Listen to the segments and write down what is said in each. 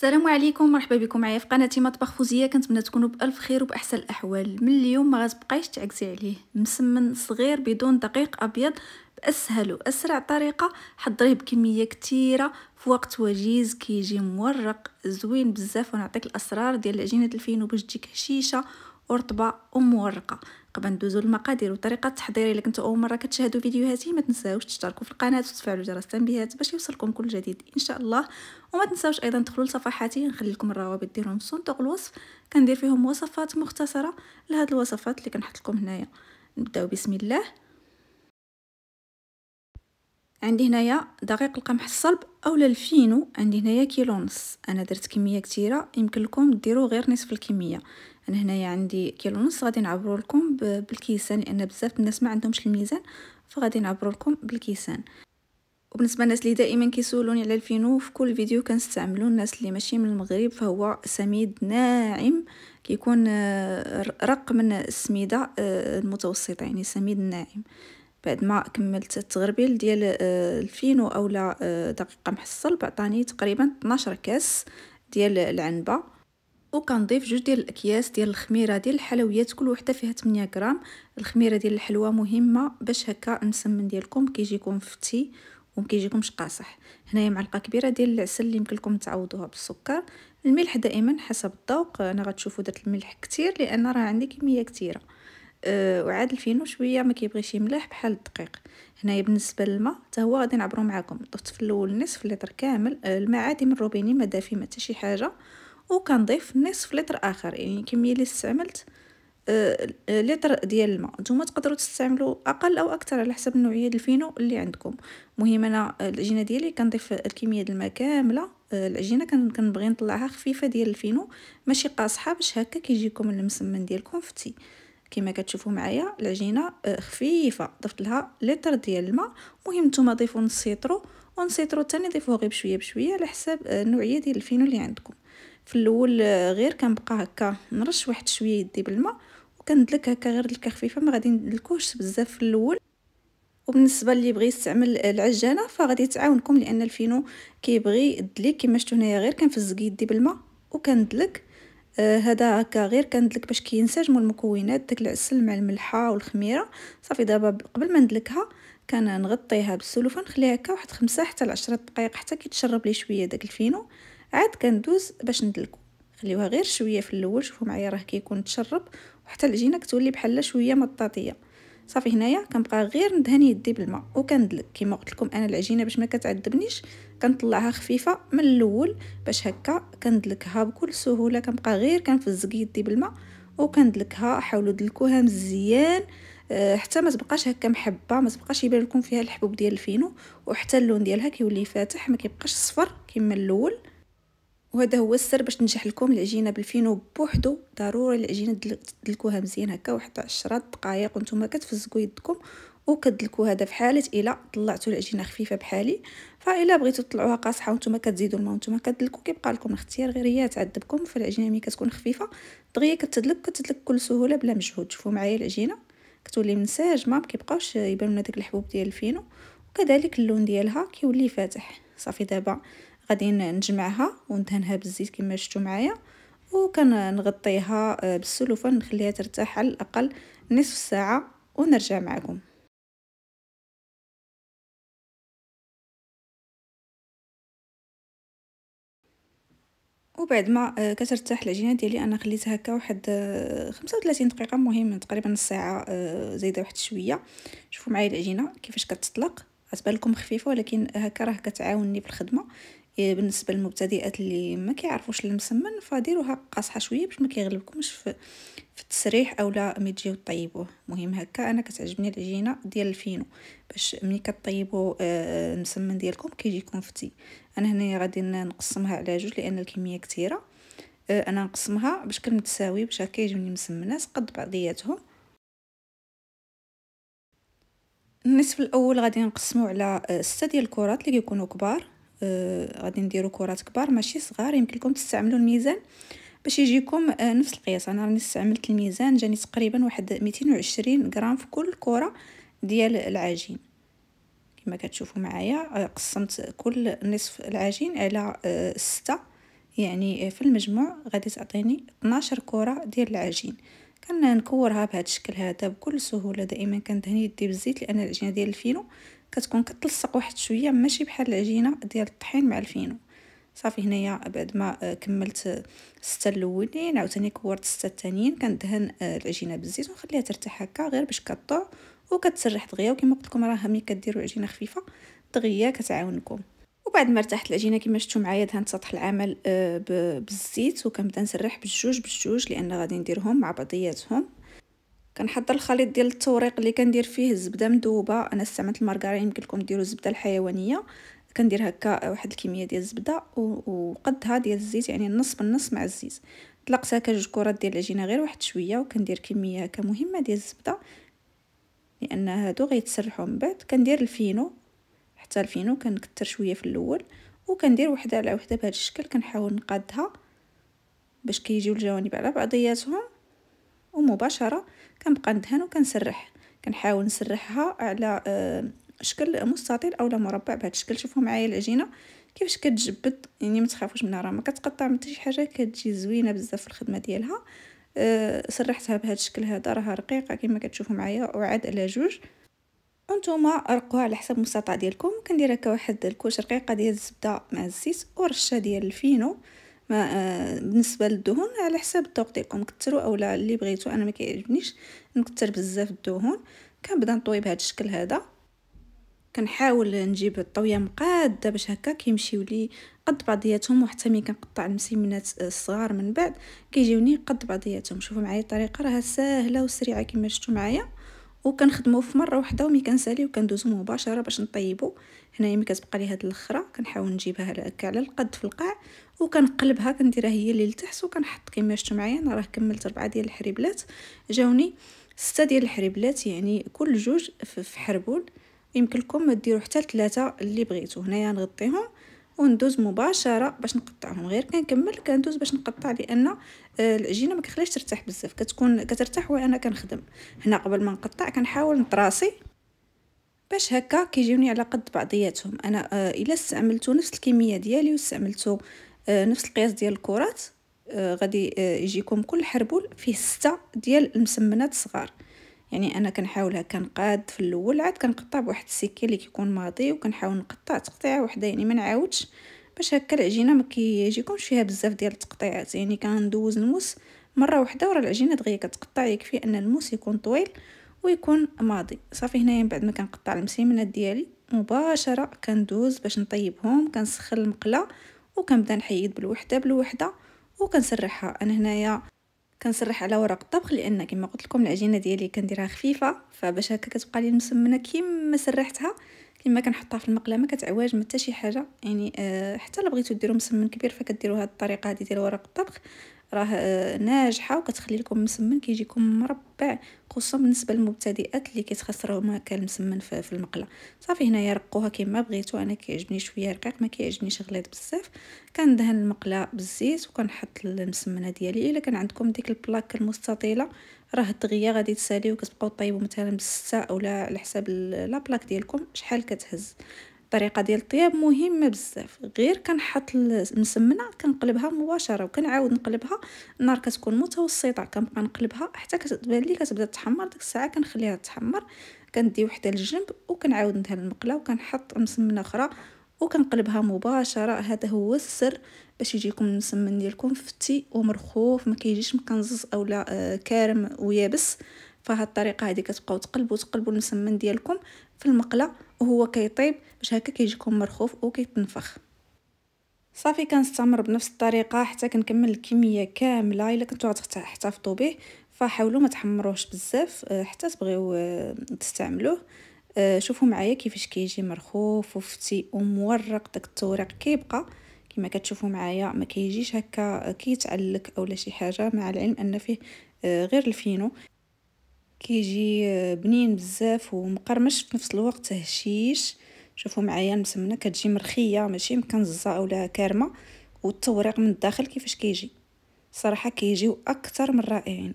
السلام عليكم، مرحبا بكم معايا في قناتي مطبخ فوزيه. كنتمنى تكونوا بالف خير وباحسن الاحوال. من اليوم ما غتبقايش تعكسي عليه، مسمن صغير بدون دقيق ابيض باسهل واسرع طريقه. حضريه بكميه كثيره في وقت وجيز، كيجي مورق زوين بزاف. ونعطيك الاسرار ديال عجينه الفينو باش تجيك هشيشه ورطبه ومورقه. قبل ندوزو للمقادير وطريقه التحضير. الا كنتو اول مره كتشاهدوا فيديوهاتي ما تنساوش تشتركوا في القناه وتفعلوا جرس التنبيهات باش يوصلكم كل جديد ان شاء الله. وما تنساوش ايضا تدخلوا لصفحاتي، نخلي لكم الروابط ديالهم في صندوق الوصف. كندير فيهم وصفات مختصره لهاد الوصفات اللي كنحط لكم هنايا. نبداو بسم الله. عندي هنايا دقيق القمح الصلب اولا الفينو، عندي هنايا كيلو ونص. انا درت كميه كثيره، يمكن لكم ديروا غير نصف الكميه. انا هنايا عندي كيلو ونص، غادي نعبروا لكم بالكيسان لان بزاف الناس ما عندهمش الميزان، فغادي نعبروا لكم بالكيسان. وبالنسبه للناس اللي دائما كيسولوني على الفينو في كل فيديو كنستعملو، الناس اللي ماشي من المغرب، فهو سميد ناعم، كيكون رق من السميده المتوسطه، يعني سميد ناعم. بعد ما كملت التغربيل ديال الفينو اولا دقيق قمح الصلب، عطاني تقريبا 12 كاس ديال العنبه. وكنضيف جوج ديال الاكياس ديال الخميره ديال الحلويات، كل وحده فيها 8 غرام. الخميره ديال الحلوى مهمه باش هكا المسمن ديالكم كيجيكم فتي ومكيجيكمش قاصح. هنايا معلقه كبيره ديال العسل اللي يمكن لكم تعوضوها بالسكر. الملح دائما حسب الذوق، انا غتشوفوا درت الملح كتير لان راه عندي كميه كثيره. وعاد الفينو شويه ما كيبغيش يملاح بحال الدقيق. هنايا بالنسبه للماء حتى هو غادي نعبرو معكم. ضفت في الاول نصف لتر كامل الماء عادي من الروبيني، ما دافي ما حتى شي حاجه. وكنضيف نصف لتر اخر، يعني الكميه اللي استعملت لتر ديال الماء. نتوما تقدروا تستعملوا اقل او اكثر على حسب نوعيه الفينو اللي عندكم. المهم انا العجينه ديالي كنضيف الكميه ديال الماء كامله. العجينه كنبغي نطلعها خفيفه ديال الفينو، ماشي قاصحه، باش هكا كيجيكم المسمن ديالكم فتي. كما كتشوفوا معايا العجينه خفيفه، ضفت لها لتر ديال الماء. المهم نتوما ضيفوا نص سيترو، ونص سيترو ثاني ضيفوه غير بشويه بشويه على حساب النوعيه ديال الفينو اللي عندكم. في الاول غير كنبقى هكا نرش واحد شويه يدي بالماء، وكندلك هكا غير دلكه خفيفه، ما غادي ندلكوش بزاف في الاول. وبالنسبه اللي بغى يستعمل العجانه فغادي تعاونكم، لان الفينو كيبغي يدلك. كما شفتوا هنايا غير كنفزق يدي بالماء وكندلك. هذا هكا غير كندلك باش كينسجموا المكونات، داك العسل مع الملحه والخميره. صافي دابا قبل ما ندلكها نغطيها بالسلوفه، نخليها هكا واحد 5 حتى ل 10 دقائق حتى كيتشرب لي شويه داك الفينو. عاد كندوز باش ندلكو. خليوها غير شويه في الاول، شوفوا معايا راه كيكون تشرب وحتى العجينه كتولي بحال شويه مطاطيه. صافي هنايا كنبقى غير ندهن يدي بالماء وكندلك. كما قلت لكم انا العجينه باش ما كتعذبنيش كنطلعها خفيفه من الاول، باش هكا كندلكها بكل سهوله. كنبقى غير كنفزق يدي بالماء وكندلكها. حاولوا دلكوها مزيان حتى ما تبقاش هكا محبه، ما تبقاش يبان لكم فيها الحبوب ديال الفينو، وحتى اللون ديالها كيولي فاتح، ما كيبقاش صفر كما الاول. وهذا هو السر باش تنجح لكم العجينه بالفينو بوحدو. ضروري العجينه تدلكوها مزيان هكا واحد 10 دقائق وانتم كتفزقوا يدكم وكتدلكوا. هذا في حاله الا طلعتوا العجينه خفيفه بحالي. فالا بغيتوا تطلعوها قاصحه وانتم كتزيدوا الماء وانتم كتدلكوا، كيبقى لكم الاختيار، غير هي تعذبكم. فالعجينه ملي كتكون خفيفه دغيا كتدلك بكل سهوله بلا مجهود. شوفوا معايا العجينه كتولي منسجمه، ما كيبقاوش يبانوا لنا داك الحبوب ديال الفينو، وكذلك اللون ديالها كيولي فاتح. صافي دابا غادي نجمعها وندهنها بالزيت كما شفتوا معايا، وكنغطيها بالسلوفان، نخليها ترتاح على الاقل نصف ساعه ونرجع معكم. وبعد ما كترتاح العجينه ديالي انا خليتها هكا واحد 35 دقيقه، مهم تقريبا نص ساعه زايده واحد شويه. شوفوا معايا العجينه كيفاش كتطلق، غتبان لكم خفيفه ولكن هكا راه كتعاونني في الخدمه. بالنسبه للمبتدئات اللي ما كيعرفوش المسمن فديروها قاصحه شويه باش ما كيغلبكمش في التسريح اولا ملي تجيو طيبوه. المهم هكا انا كتعجبني العجينه ديال الفينو باش ملي كطيبوا المسمن ديالكم كيجيكم فتي. انا هنايا غادي نقسمها على جوج لان الكميه كثيره. انا نقسمها بشكل متساوي باش هكا يجوني مسمنات قد بعضياتهم. النصف الاول غادي نقسمو على 6 ديال الكرات اللي كيكونوا كبار. غادي نديرو كرات كبار ماشي صغار. يمكن لكم تستعملوا الميزان باش يجيكم نفس القياس. انا راني استعملت الميزان، جاني تقريبا واحد 220 غرام في كل كره ديال العجين. كما كتشوفوا معايا قسمت كل نصف العجين على 6 يعني في المجموع غادي تعطيني 12 كره ديال العجين. كنكورها بهذا الشكل هذا بكل سهوله. دائما كندهن يدي بالزيت لان العجينه ديال الفينو كتكون كتلصق واحد شويه، ماشي بحال العجينه ديال الطحين مع الفينو. صافي هنايا بعد ما كملت 6 الاولين عاوتاني كورت 6 الثانيين. كندهن العجينه بالزيت ونخليها ترتاح هكا غير باش كطوع وكتسرح دغيا. وكما قلت لكم راه ملي كديروا عجينه خفيفه دغيا كتعاونكم. وبعد ما ارتاحت العجينه كما شفتوا معايا دهنت سطح العمل بالزيت وكنبدا نسرح بالجوج لان غادي نديرهم مع بعضياتهم. كنحضر الخليط ديال التوريق اللي كندير فيه الزبده مذوبه. انا استعملت المارغرين، يمكن لكم ديروا الزبده الحيوانيه. كندير هكا واحد الكميه ديال الزبده وقدها ديال الزيت، يعني النص بالنص مع الزيت. طلقت هكا 2 كرات ديال العجينه غير واحد شويه، وكندير كميه هكا مهمه ديال الزبده لان هادو غيتسرحوا من بعد. كندير الفينو، حتى الفينو كنكثر شويه في الاول، وكندير وحده على وحده بهذا الشكل. كنحاول نقادها باش كيجيو الجوانب على بعضياتهم، ومباشره كنبقى ندهن وكنسرح. كنحاول نسرحها على شكل مستطيل اولا مربع بهذا الشكل. شوفوا معايا العجينه كيفاش كتجبد، يعني ما تخافوش منها، راه ما كتقطع من حتى شي حاجه، كتجي زوينه بزاف في الخدمه ديالها. سرحتها بهذا الشكل هذا، راها رقيقه كما كتشوفوا معايا، وعاد على 2. وانتوما رقوها على حسب المستطاع ديالكم. كندير هكا واحد الكوش رقيقه ديال الزبده مع الزيت ورشه ديال الفينو. ما بالنسبه للدهون على حساب الذوق ديالكم، كثروا اولا اللي بغيتو. انا ما كيعجبنيش نكثر بزاف الدهون. كنبدا نطوي بهذا الشكل هذا. كنحاول نجيب الطويه مقاده باش هكا كيمشيو لي قد بعضياتهم، وحتى ملي كنقطع المسمنات الصغار من بعد كيجيوني قد بعضياتهم. شوفوا معايا الطريقه راها ساهله وسريعه كما شفتوا معايا. وكنخدموا في مره واحده وملي كنسالي وكندوزو مباشره باش نطيبوا. هنايا ملي كتبقى لي هاد الاخره كنحاول نجيبها هكا على القد في القاع وكنقلبها، كنديرها هي اللي لتحت وكنحط كما شفتوا معايا. انا راه كملت 4 ديال الحريبلات، جاوني 6 ديال الحريبلات، يعني كل جوج في حربول. يمكن لكم ديروا حتى 3 اللي بغيتو. هنايا نغطيهم وندوز مباشره باش نقطعهم. غير كنكمل كندوز باش نقطع لان العجينه ما كخليش ترتاح بزاف، كتكون كترتاح وانا كنخدم. هنا قبل ما نقطع كنحاول نطراسي باش هكا كيجيوني على قد بعضياتهم. انا الا استعملتو نفس الكميه ديالي واستعملتو نفس القياس ديال الكرات، غادي يجيكم كل حربول فيه 6 ديال المسمنات صغار. يعني انا كنحاول هكا نقاد في الاول، عاد كنقطع بواحد السكين اللي كيكون ماضي، وكنحاول نقطع تقطيعه وحده، يعني ما نعاودش باش هكا العجينه ما كيجيكمش فيها بزاف ديال التقطيعات. يعني كندوز الموس مره واحده ورا العجينه دغيا كتقطع، يكفي ان الموس يكون طويل ويكون ماضي. صافي هنايا بعد ما كنقطع المسيمنات ديالي مباشره كندوز باش نطيبهم. كنسخن المقله وكنبدا نحيد بالوحده بالوحده وكنسرحها. انا هنايا كنسرح على ورق الطبخ لان كما قلت لكم العجينه ديالي كنديرها خفيفه، فباش هكا كتبقى لي مسمنه كيما سرحتها. كما كنحطها في المقله ما كتعواج ما حتى شي حاجه. يعني حتى الا بغيتو ديروا مسمن كبير فكديروا هذه الطريقه هذه ديال ورق الطبخ، راه ناجحه وكتخلي لكم مسمن كيجيكم مربع، خصوصا بالنسبه للمبتدئات اللي كيتخسروا ما كان المسمن في المقله. صافي هنايا رقوها كما بغيتو. انا كيعجبني شويه رقيق، ما كيعجبنيش غليظ بزاف. كندهن المقله بالزيت وكنحط المسمنه ديالي. الا كان عندكم ديك البلاك المستطيله راه دغيا غادي تسالي وكتبقاو طيبوا مثلا ب6 اولا على حساب لا بلاك ديالكم شحال كتهز. الطريقه ديال الطياب مهمه بزاف. غير كنحط المسمنه كنقلبها مباشره وكنعاود نقلبها. النار كتكون متوسطه، كنبقى نقلبها حتى كتبان لي كتبدا تحمر. ديك الساعه كنخليها تحمر، كندي وحده للجنب وكنعاود ندهن المقله وكنحط مسمنه اخرى وكنقلبها مباشره. هذا هو السر باش يجيكم المسمن ديالكم فتي ومرخوف، ما كيجيش مكنزز اولا كارم ويابس. فهاد الطريقه هذه كتبقاو تقلبوا المسمن ديالكم في المقله وهو كيطيب باش هكا كيجيكم مرخوف وكيتنفخ. صافي كنستمر بنفس الطريقه حتى كنكمل الكميه كامله. الا كنتو غتحتفظوا به فحاولوا ما تحمروش بزاف حتى تبغيو تستعملوه. شوفوا معايا كيفاش كيجي مرخوف وفتي ومورق. داك التوريق كيبقى كما كتشوفوا معايا، ما كيجيش هكا كيتعلك اولا شي حاجه، مع العلم ان فيه غير الفينو. كيجي بنين بزاف ومقرمش في نفس الوقت هشيش. شوفوا معايا المسمنه كتجي مرخيه ماشي مكنزه اولا كارمه، والتوريق من الداخل كيفاش كيجي. صراحه كيجيو اكثر من رائعين.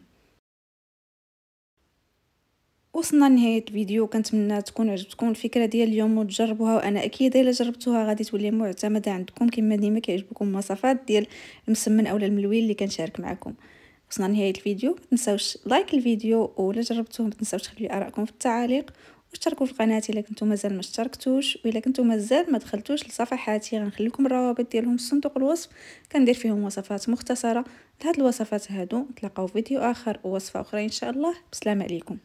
وصلنا لنهاية الفيديو، كنتمنى تكون عجبتكم الفكرة ديال اليوم وتجربوها، وانا اكيد الا جربتوها غادي تولي معتمدة عندكم كما ديما كيعجبكم الوصفات ديال المسمن اولا الملوي اللي كنشارك معكم. وصلنا لنهاية الفيديو، متنساوش لايك الفيديو، ولا جربتوه متنساوش تخليو ارائكم في التعاليق، واشتركوا في القناه الا كنتو مازال ما اشتركتوش، والا كنتو مازال ما دخلتوش لصفحاتي غنخلي لكم الروابط ديالهم في صندوق الوصف، كندير فيهم وصفات مختصره لهاد الوصفات هادو. نتلاقاو في فيديو اخر ووصفه اخرى ان شاء الله. بسلام عليكم.